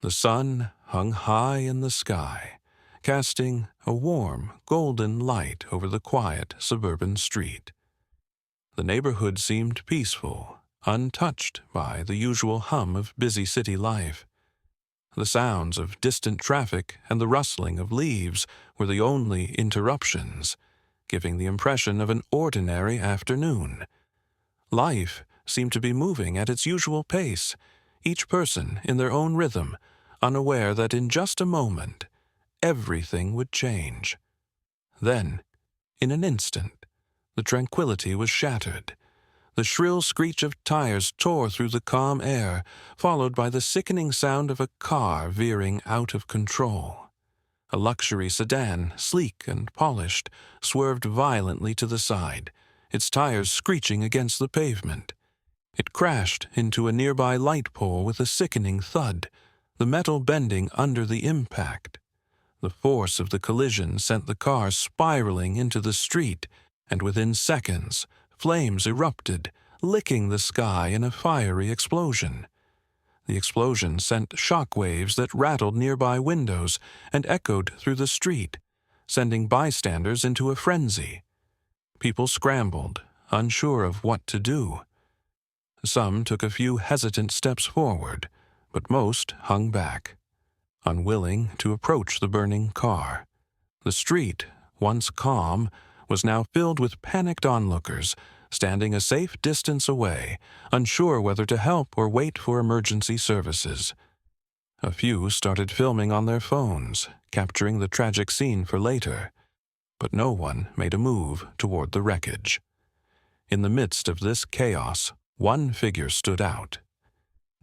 The sun hung high in the sky, casting a warm, golden light over the quiet suburban street. The neighborhood seemed peaceful, untouched by the usual hum of busy city life. The sounds of distant traffic and the rustling of leaves were the only interruptions, giving the impression of an ordinary afternoon. Life seemed to be moving at its usual pace, each person in their own rhythm, unaware that in just a moment, everything would change. Then, in an instant, the tranquility was shattered. The shrill screech of tires tore through the calm air, followed by the sickening sound of a car veering out of control. A luxury sedan, sleek and polished, swerved violently to the side, its tires screeching against the pavement. It crashed into a nearby light pole with a sickening thud, the metal bending under the impact. The force of the collision sent the car spiraling into the street, and within seconds, flames erupted, licking the sky in a fiery explosion. The explosion sent shock waves that rattled nearby windows and echoed through the street, sending bystanders into a frenzy. People scrambled, unsure of what to do. Some took a few hesitant steps forward, but most hung back, unwilling to approach the burning car. The street, once calm, was now filled with panicked onlookers, standing a safe distance away, unsure whether to help or wait for emergency services. A few started filming on their phones, capturing the tragic scene for later, but no one made a move toward the wreckage. In the midst of this chaos, one figure stood out.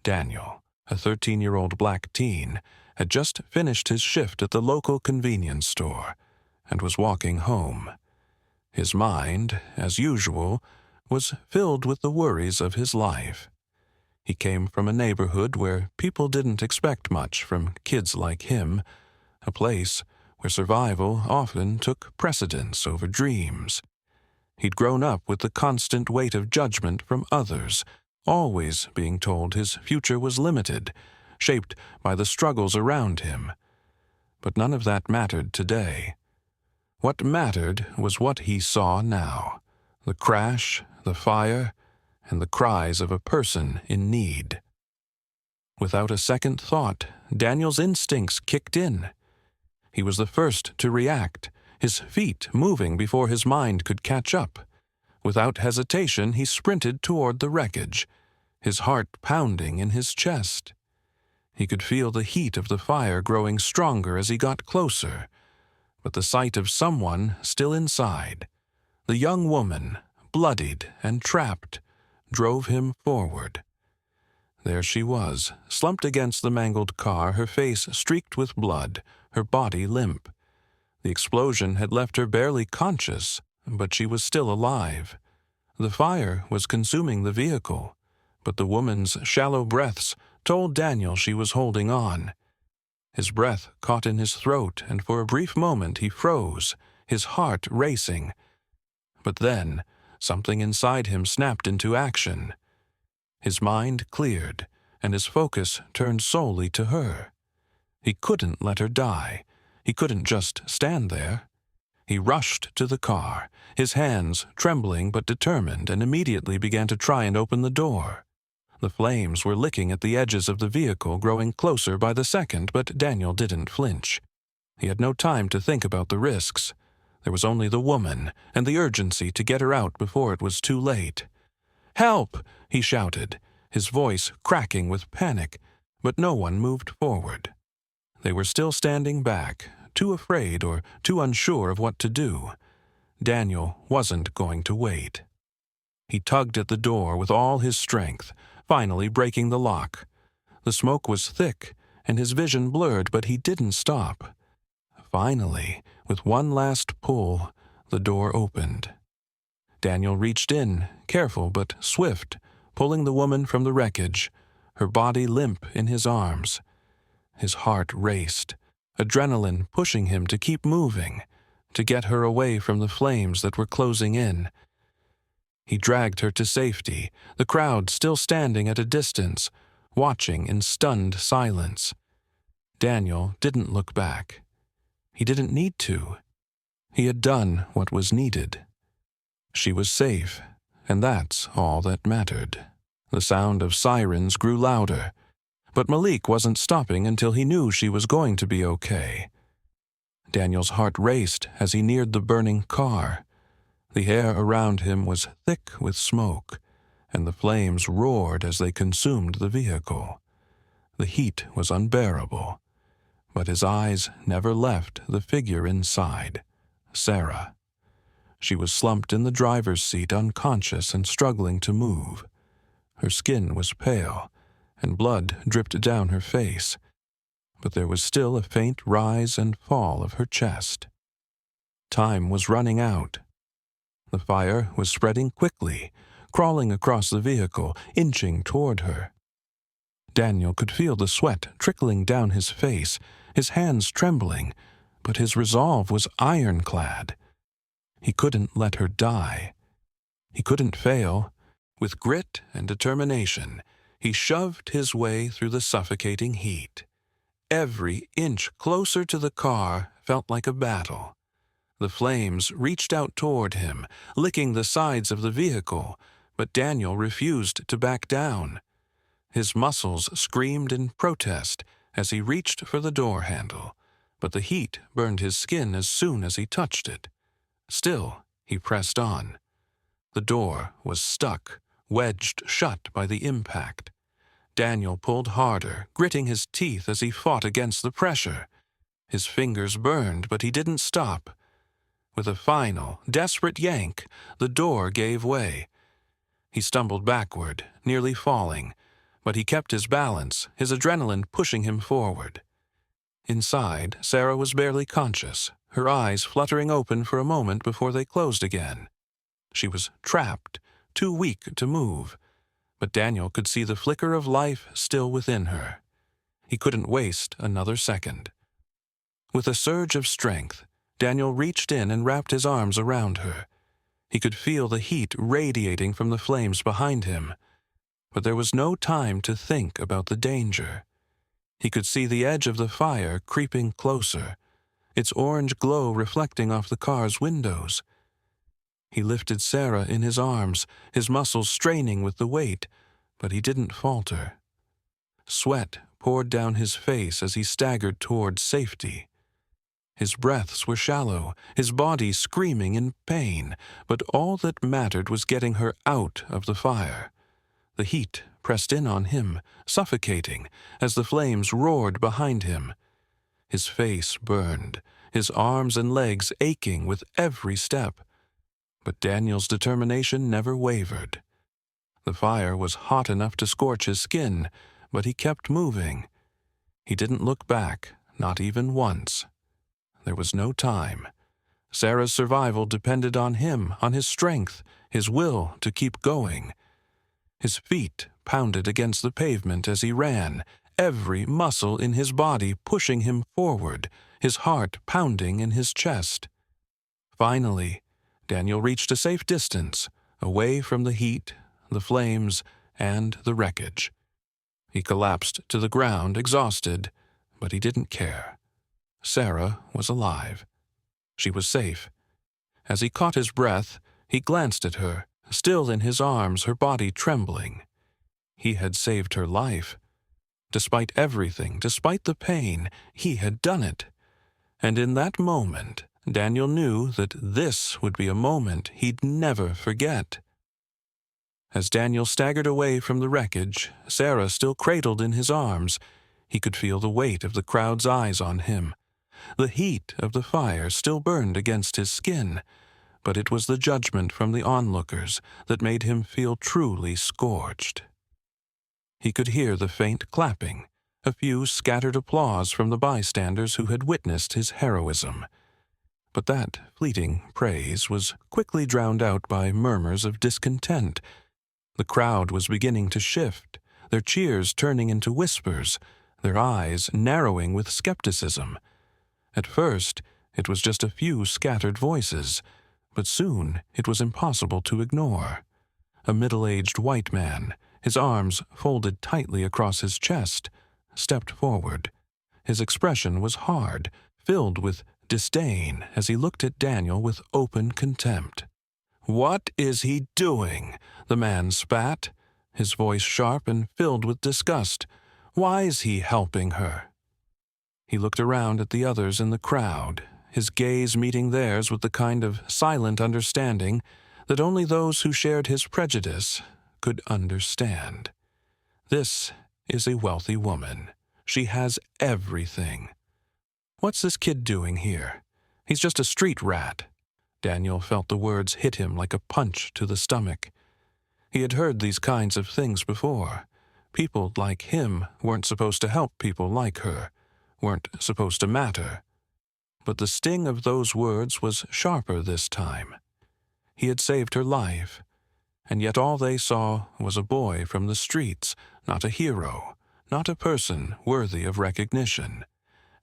Daniel, a 13-year-old black teen, had just finished his shift at the local convenience store and was walking home. His mind, as usual, was filled with the worries of his life. He came from a neighborhood where people didn't expect much from kids like him, a place where survival often took precedence over dreams. He'd grown up with the constant weight of judgment from others, always being told his future was limited, shaped by the struggles around him. But none of that mattered today. What mattered was what he saw now, the crash, the fire, and the cries of a person in need. Without a second thought, Daniel's instincts kicked in. He was the first to react, his feet moving before his mind could catch up. Without hesitation, he sprinted toward the wreckage, his heart pounding in his chest. He could feel the heat of the fire growing stronger as he got closer, but the sight of someone still inside, the young woman, bloodied and trapped, drove him forward. There she was, slumped against the mangled car, her face streaked with blood, her body limp. The explosion had left her barely conscious, but she was still alive. The fire was consuming the vehicle, but the woman's shallow breaths told Daniel she was holding on. His breath caught in his throat, and for a brief moment he froze, his heart racing. But then, something inside him snapped into action. His mind cleared, and his focus turned solely to her. He couldn't let her die. He couldn't just stand there. He rushed to the car, his hands trembling but determined, and immediately began to try and open the door. The flames were licking at the edges of the vehicle, growing closer by the second, but Daniel didn't flinch. He had no time to think about the risks. There was only the woman, and the urgency to get her out before it was too late. "Help!" he shouted, his voice cracking with panic, but no one moved forward. They were still standing back, too afraid or too unsure of what to do. Daniel wasn't going to wait. He tugged at the door with all his strength, finally breaking the lock. The smoke was thick, and his vision blurred, but he didn't stop. Finally, with one last pull, the door opened. Daniel reached in, careful but swift, pulling the woman from the wreckage, her body limp in his arms. His heart raced, adrenaline pushing him to keep moving, to get her away from the flames that were closing in. He dragged her to safety, the crowd still standing at a distance, watching in stunned silence. Daniel didn't look back. He didn't need to. He had done what was needed. She was safe, and that's all that mattered. The sound of sirens grew louder, but Malik wasn't stopping until he knew she was going to be okay. Daniel's heart raced as he neared the burning car. The air around him was thick with smoke, and the flames roared as they consumed the vehicle. The heat was unbearable, but his eyes never left the figure inside, Sarah. She was slumped in the driver's seat, unconscious and struggling to move. Her skin was pale, and blood dripped down her face, but there was still a faint rise and fall of her chest. Time was running out. The fire was spreading quickly, crawling across the vehicle, inching toward her. Daniel could feel the sweat trickling down his face, his hands trembling, but his resolve was ironclad. He couldn't let her die. He couldn't fail. With grit and determination, he shoved his way through the suffocating heat. Every inch closer to the car felt like a battle. The flames reached out toward him, licking the sides of the vehicle, but Daniel refused to back down. His muscles screamed in protest as he reached for the door handle, but the heat burned his skin as soon as he touched it. Still, he pressed on. The door was stuck, wedged shut by the impact. Daniel pulled harder, gritting his teeth as he fought against the pressure. His fingers burned, but he didn't stop. With a final, desperate yank, the door gave way. He stumbled backward, nearly falling, but he kept his balance, his adrenaline pushing him forward. Inside, Sarah was barely conscious, her eyes fluttering open for a moment before they closed again. She was trapped, too weak to move, but Daniel could see the flicker of life still within her. He couldn't waste another second. With a surge of strength, Daniel reached in and wrapped his arms around her. He could feel the heat radiating from the flames behind him, but there was no time to think about the danger. He could see the edge of the fire creeping closer, its orange glow reflecting off the car's windows. He lifted Sarah in his arms, his muscles straining with the weight, but he didn't falter. Sweat poured down his face as he staggered toward safety. His breaths were shallow, his body screaming in pain, but all that mattered was getting her out of the fire. The heat pressed in on him, suffocating, as the flames roared behind him. His face burned, his arms and legs aching with every step. But Daniel's determination never wavered. The fire was hot enough to scorch his skin, but he kept moving. He didn't look back, not even once. There was no time. Sarah's survival depended on him, on his strength, his will to keep going. His feet pounded against the pavement as he ran, every muscle in his body pushing him forward, his heart pounding in his chest. Finally, Daniel reached a safe distance, away from the heat, the flames, and the wreckage. He collapsed to the ground, exhausted, but he didn't care. Sarah was alive. She was safe. As he caught his breath, he glanced at her, still in his arms, her body trembling. He had saved her life. Despite everything, despite the pain, he had done it. And in that moment, Daniel knew that this would be a moment he'd never forget. As Daniel staggered away from the wreckage, Sarah still cradled in his arms, he could feel the weight of the crowd's eyes on him. The heat of the fire still burned against his skin, but it was the judgment from the onlookers that made him feel truly scorched. He could hear the faint clapping, a few scattered applause from the bystanders who had witnessed his heroism. But that fleeting praise was quickly drowned out by murmurs of discontent. The crowd was beginning to shift, their cheers turning into whispers, their eyes narrowing with skepticism. At first, it was just a few scattered voices, but soon it was impossible to ignore. A middle-aged white man, his arms folded tightly across his chest, stepped forward. His expression was hard, filled with disdain as he looked at Daniel with open contempt. "What is he doing?" the man spat, his voice sharp and filled with disgust. "Why is he helping her?" He looked around at the others in the crowd, his gaze meeting theirs with the kind of silent understanding that only those who shared his prejudice could understand. This is a wealthy woman. She has everything. What's this kid doing here? He's just a street rat. Daniel felt the words hit him like a punch to the stomach. He had heard these kinds of things before. People like him weren't supposed to help people like her, weren't supposed to matter. But the sting of those words was sharper this time. He had saved her life, and yet all they saw was a boy from the streets, not a hero, not a person worthy of recognition.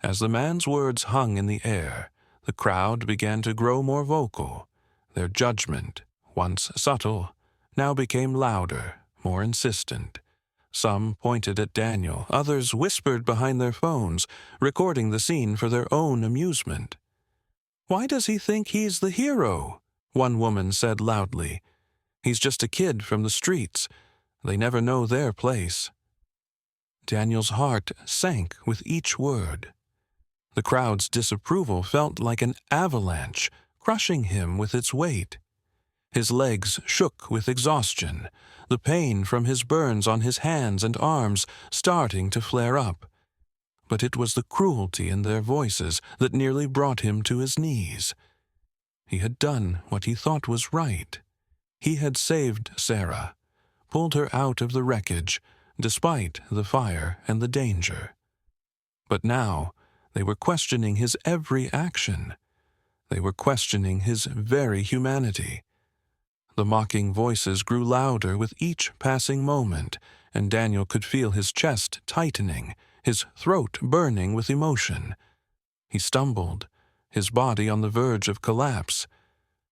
As the man's words hung in the air, the crowd began to grow more vocal. Their judgment, once subtle, now became louder, more insistent. Some pointed at Daniel, others whispered behind their phones, recording the scene for their own amusement. "Why does he think he's the hero?" one woman said loudly. "He's just a kid from the streets. They never know their place." Daniel's heart sank with each word. The crowd's disapproval felt like an avalanche, crushing him with its weight. His legs shook with exhaustion, the pain from his burns on his hands and arms starting to flare up. But it was the cruelty in their voices that nearly brought him to his knees. He had done what he thought was right. He had saved Sarah, pulled her out of the wreckage, despite the fire and the danger. But now they were questioning his every action. They were questioning his very humanity. The mocking voices grew louder with each passing moment, and Daniel could feel his chest tightening, his throat burning with emotion. He stumbled, his body on the verge of collapse,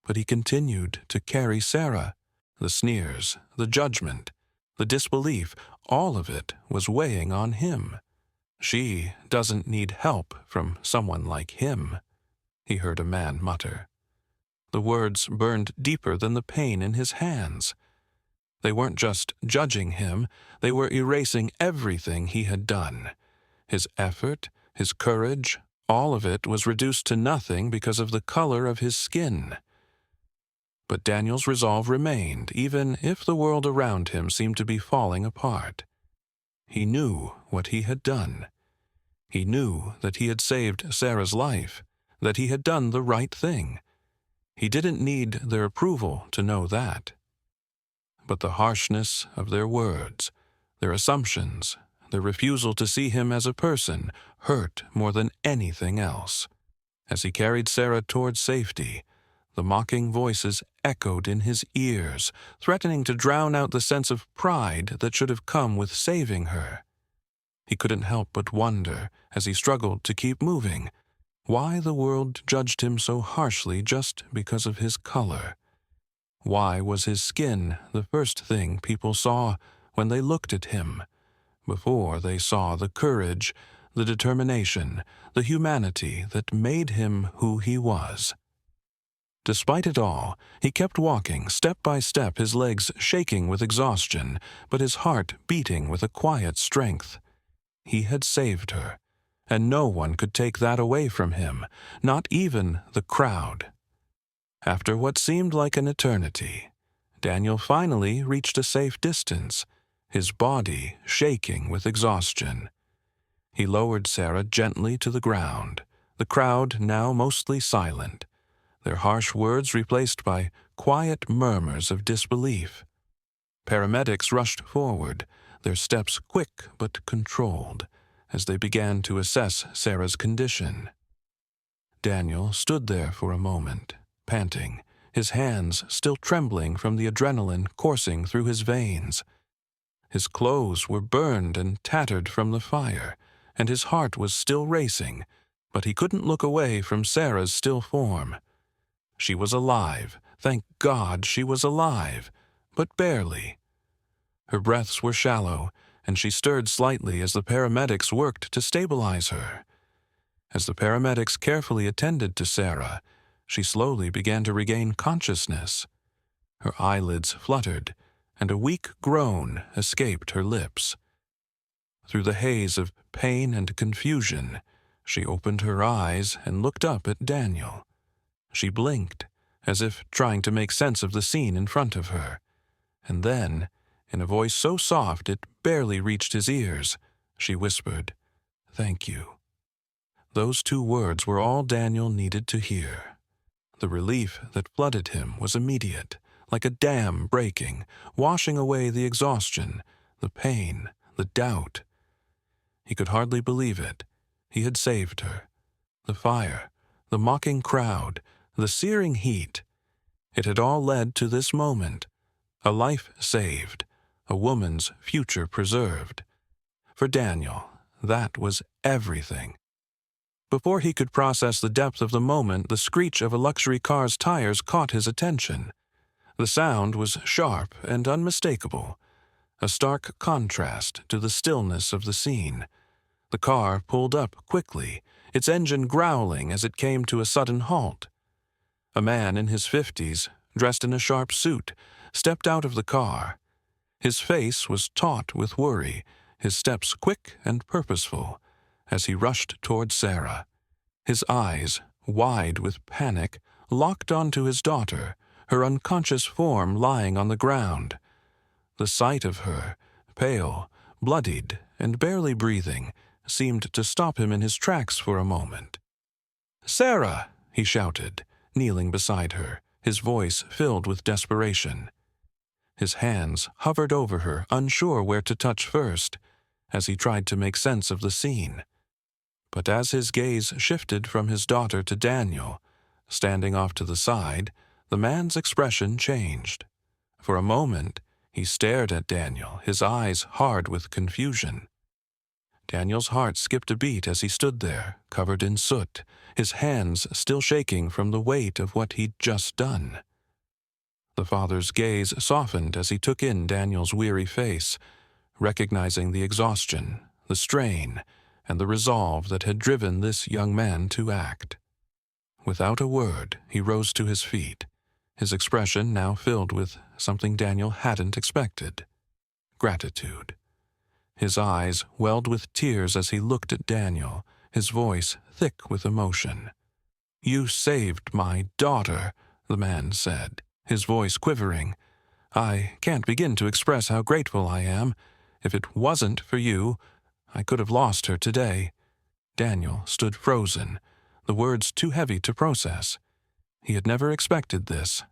but he continued to carry Sarah. The sneers, the judgment, the disbelief, all of it was weighing on him. "She doesn't need help from someone like him," he heard a man mutter. The words burned deeper than the pain in his hands. They weren't just judging him, they were erasing everything he had done. His effort, his courage, all of it was reduced to nothing because of the color of his skin. But Daniel's resolve remained, even if the world around him seemed to be falling apart. He knew what he had done. He knew that he had saved Sarah's life, that he had done the right thing. He didn't need their approval to know that. But the harshness of their words, their assumptions, their refusal to see him as a person, hurt more than anything else. As he carried Sarah towards safety, the mocking voices echoed in his ears, threatening to drown out the sense of pride that should have come with saving her. He couldn't help but wonder, as he struggled to keep moving, why the world judged him so harshly just because of his color. Why was his skin the first thing people saw when they looked at him, before they saw the courage, the determination, the humanity that made him who he was? Despite it all, he kept walking, step by step, his legs shaking with exhaustion, but his heart beating with a quiet strength. He had saved her, and no one could take that away from him, not even the crowd. After what seemed like an eternity, Daniel finally reached a safe distance, his body shaking with exhaustion. He lowered Sarah gently to the ground, the crowd now mostly silent, their harsh words replaced by quiet murmurs of disbelief. Paramedics rushed forward, their steps quick but controlled, as they began to assess Sarah's condition. Daniel stood there for a moment, panting, his hands still trembling from the adrenaline coursing through his veins. His clothes were burned and tattered from the fire, and his heart was still racing, but he couldn't look away from Sarah's still form. She was alive, thank God she was alive, but barely. Her breaths were shallow, and she stirred slightly as the paramedics worked to stabilize her. As the paramedics carefully attended to Sarah, she slowly began to regain consciousness. Her eyelids fluttered, and a weak groan escaped her lips. Through the haze of pain and confusion, she opened her eyes and looked up at Daniel. She blinked, as if trying to make sense of the scene in front of her, and then, in a voice so soft it barely reached his ears, she whispered, "Thank you." Those two words were all Daniel needed to hear. The relief that flooded him was immediate, like a dam breaking, washing away the exhaustion, the pain, the doubt. He could hardly believe it. He had saved her. The fire, the mocking crowd, the searing heat. It had all led to this moment. A life saved, a woman's future preserved. For Daniel, that was everything. Before he could process the depth of the moment, the screech of a luxury car's tires caught his attention. The sound was sharp and unmistakable, a stark contrast to the stillness of the scene. The car pulled up quickly, its engine growling as it came to a sudden halt. A man in his 50s, dressed in a sharp suit, stepped out of the car. His face was taut with worry, his steps quick and purposeful, as he rushed toward Sarah. His eyes, wide with panic, locked onto his daughter, her unconscious form lying on the ground. The sight of her, pale, bloodied, and barely breathing, seemed to stop him in his tracks for a moment. "Sarah!" he shouted, kneeling beside her, his voice filled with desperation. His hands hovered over her, unsure where to touch first, as he tried to make sense of the scene. But as his gaze shifted from his daughter to Daniel, standing off to the side, the man's expression changed. For a moment, he stared at Daniel, his eyes hard with confusion. Daniel's heart skipped a beat as he stood there, covered in soot, his hands still shaking from the weight of what he'd just done. The father's gaze softened as he took in Daniel's weary face, recognizing the exhaustion, the strain, and the resolve that had driven this young man to act. Without a word, he rose to his feet, his expression now filled with something Daniel hadn't expected: gratitude. His eyes welled with tears as he looked at Daniel, his voice thick with emotion. "You saved my daughter," the man said, his voice quivering. "I can't begin to express how grateful I am. If it wasn't for you, I could have lost her today." Daniel stood frozen, the words too heavy to process. He had never expected this.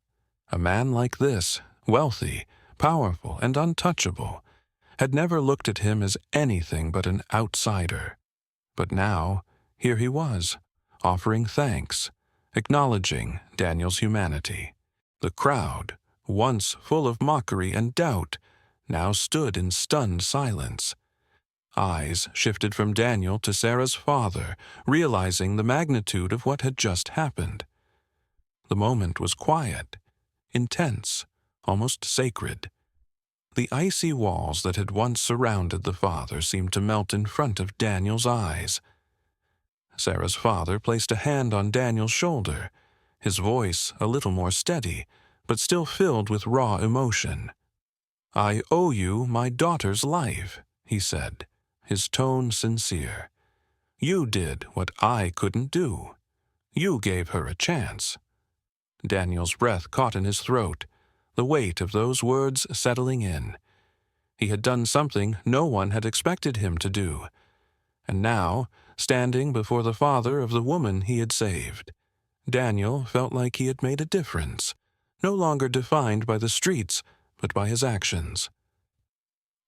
A man like this, wealthy, powerful, and untouchable, had never looked at him as anything but an outsider. But now, here he was, offering thanks, acknowledging Daniel's humanity. The crowd, once full of mockery and doubt, now stood in stunned silence. Eyes shifted from Daniel to Sarah's father, realizing the magnitude of what had just happened. The moment was quiet, intense, almost sacred. The icy walls that had once surrounded the father seemed to melt in front of Daniel's eyes. Sarah's father placed a hand on Daniel's shoulder, his voice a little more steady, but still filled with raw emotion. "I owe you my daughter's life," he said, his tone sincere. "You did what I couldn't do. You gave her a chance." Daniel's breath caught in his throat, the weight of those words settling in. He had done something no one had expected him to do. And now, standing before the father of the woman he had saved, Daniel felt like he had made a difference, no longer defined by the streets, but by his actions.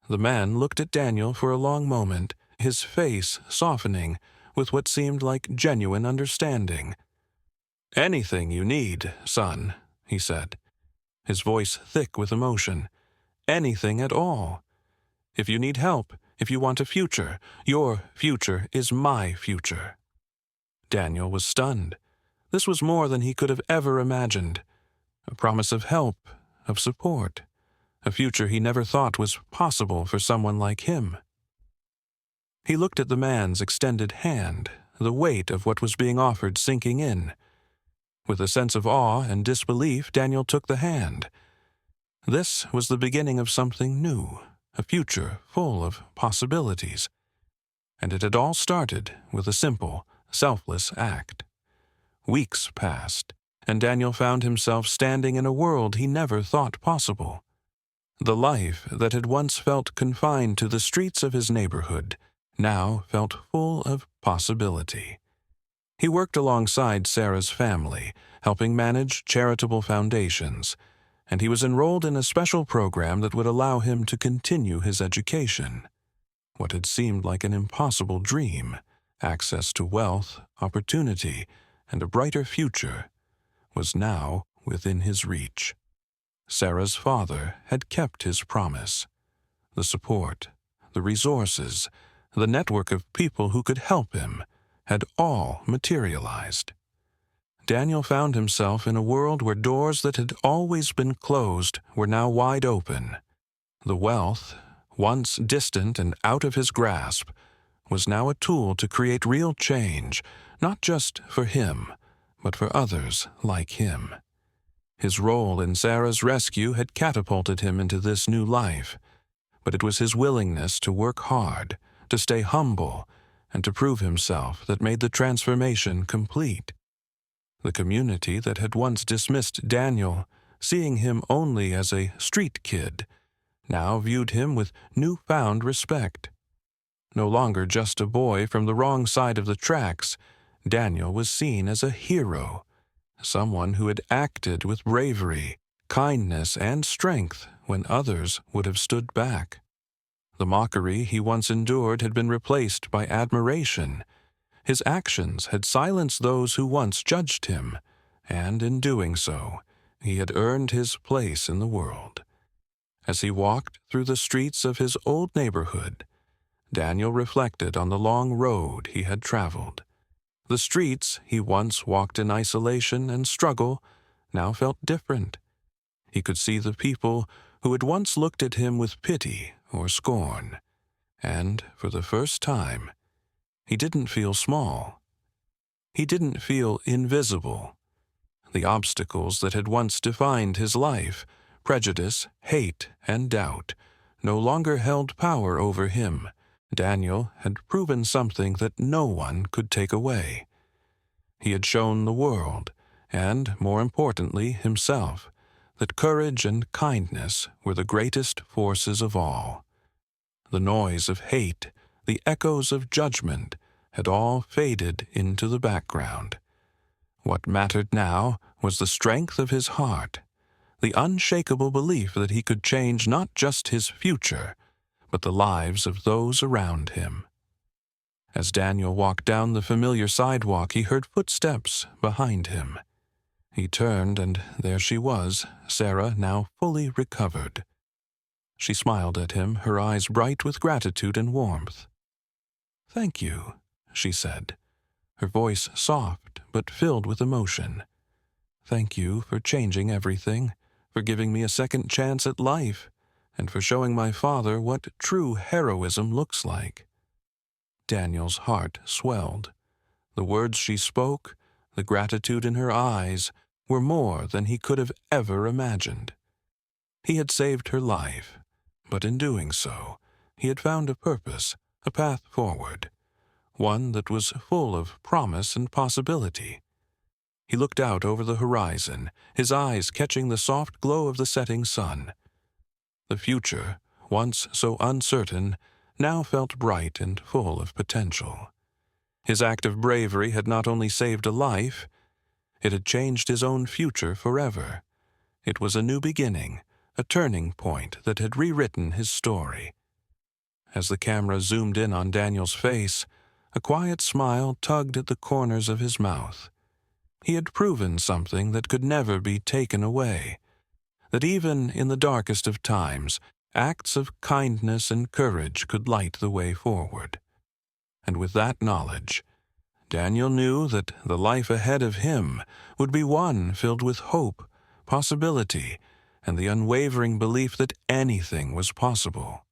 The man looked at Daniel for a long moment, his face softening with what seemed like genuine understanding. "Anything you need, son," he said, his voice thick with emotion. "Anything at all. If you need help, if you want a future, your future is my future." Daniel was stunned. This was more than he could have ever imagined. A promise of help, of support, a future he never thought was possible for someone like him. He looked at the man's extended hand, the weight of what was being offered sinking in. With a sense of awe and disbelief, Daniel took the hand. This was the beginning of something new, a future full of possibilities. And it had all started with a simple, selfless act. Weeks passed, and Daniel found himself standing in a world he never thought possible. The life that had once felt confined to the streets of his neighborhood now felt full of possibility. He worked alongside Sarah's family, helping manage charitable foundations, and he was enrolled in a special program that would allow him to continue his education. What had seemed like an impossible dream, access to wealth, opportunity, and a brighter future, was now within his reach. Sarah's father had kept his promise. The support, the resources, the network of people who could help him had all materialized. Daniel found himself in a world where doors that had always been closed were now wide open. The wealth, once distant and out of his grasp, was now a tool to create real change, not just for him, but for others like him. His role in Sarah's rescue had catapulted him into this new life, but it was his willingness to work hard, to stay humble, and to prove himself that made the transformation complete. The community that had once dismissed Daniel, seeing him only as a street kid, now viewed him with newfound respect. No longer just a boy from the wrong side of the tracks, Daniel was seen as a hero, someone who had acted with bravery, kindness, and strength when others would have stood back. The mockery he once endured had been replaced by admiration. His actions had silenced those who once judged him, and in doing so, he had earned his place in the world. As he walked through the streets of his old neighborhood, Daniel reflected on the long road he had traveled. The streets he once walked in isolation and struggle now felt different. He could see the people who had once looked at him with pity or scorn, and for the first time, he didn't feel small. He didn't feel invisible. The obstacles that had once defined his life, prejudice, hate, and doubt, no longer held power over him. Daniel had proven something that no one could take away. He had shown the world, and more importantly himself, that courage and kindness were the greatest forces of all. The noise of hate, the echoes of judgment, had all faded into the background. What mattered now was the strength of his heart, the unshakable belief that he could change not just his future, but the lives of those around him. As Daniel walked down the familiar sidewalk, he heard footsteps behind him. He turned, and there she was, Sarah, now fully recovered. She smiled at him, her eyes bright with gratitude and warmth. "Thank you," she said, her voice soft but filled with emotion. "Thank you for changing everything, for giving me a second chance at life, and for showing my father what true heroism looks like." Daniel's heart swelled. The words she spoke, the gratitude in her eyes, were more than he could have ever imagined. He had saved her life, but in doing so, he had found a purpose, a path forward, one that was full of promise and possibility. He looked out over the horizon, his eyes catching the soft glow of the setting sun. The future, once so uncertain, now felt bright and full of potential. His act of bravery had not only saved a life, it had changed his own future forever. It was a new beginning, a turning point that had rewritten his story. As the camera zoomed in on Daniel's face, a quiet smile tugged at the corners of his mouth. He had proven something that could never be taken away, that even in the darkest of times, acts of kindness and courage could light the way forward. And with that knowledge, Daniel knew that the life ahead of him would be one filled with hope, possibility, and the unwavering belief that anything was possible.